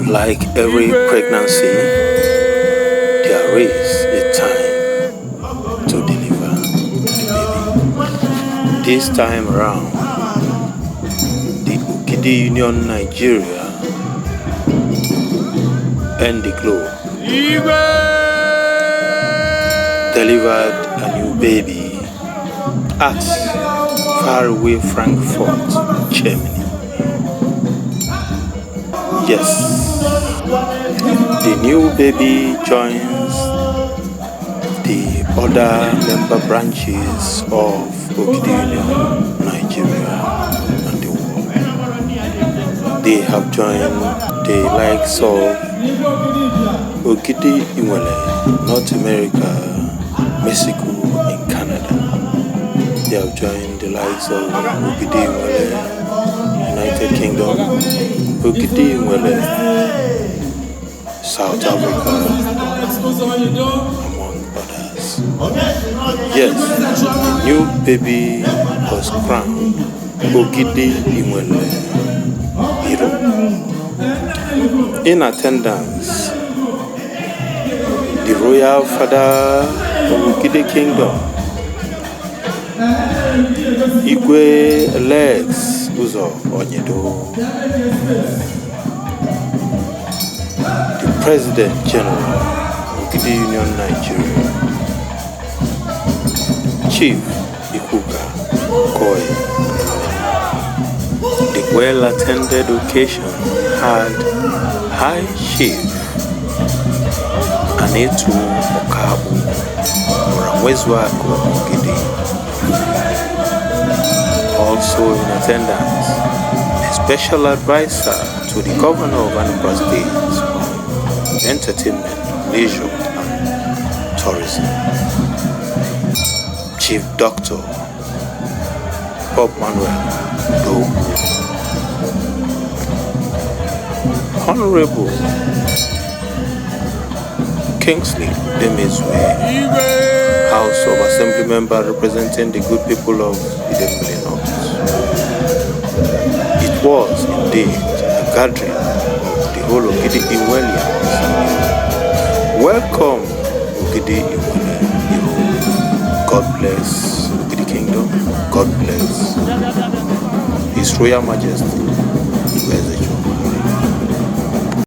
Like every pregnancy, there is a time to deliver the baby. This time around, the Ogidi Union Nigeria and the globe delivered a new baby at faraway Frankfurt, Germany. Yes, the new baby joins the other member branches of Ogidi Inwelle, Nigeria and the world. They have joined the likes of Ogidi Inwelle North America, Mexico and Canada. They have joined the likes of Ogidi Inwelle United Kingdom, Ogidi Inwelle South Africa, among others. Yes, the new baby was crowned Ogidi Inwelle Europe. In attendance, the royal father of Ogidi Kingdom, Igwe Alex Onyido, the President General of Ogidi Union Nigeria, Chief Igwe. The well-attended occasion had High Chief Aneto Okakpu from Ogidi. Also in attendance, a special advisor to the governor of Anambra State on entertainment, leisure and tourism, Chief Dr. Bob-Manuel Udokwu, Honorable Kingsley Udemezue, House of Assembly member representing the good people of Inwelle North. It was indeed a gathering of the whole Ogidi Inwelle. Welcome, Ogidi Inwelle Europe. God bless Ogidi Kingdom. God bless His Royal Majesty.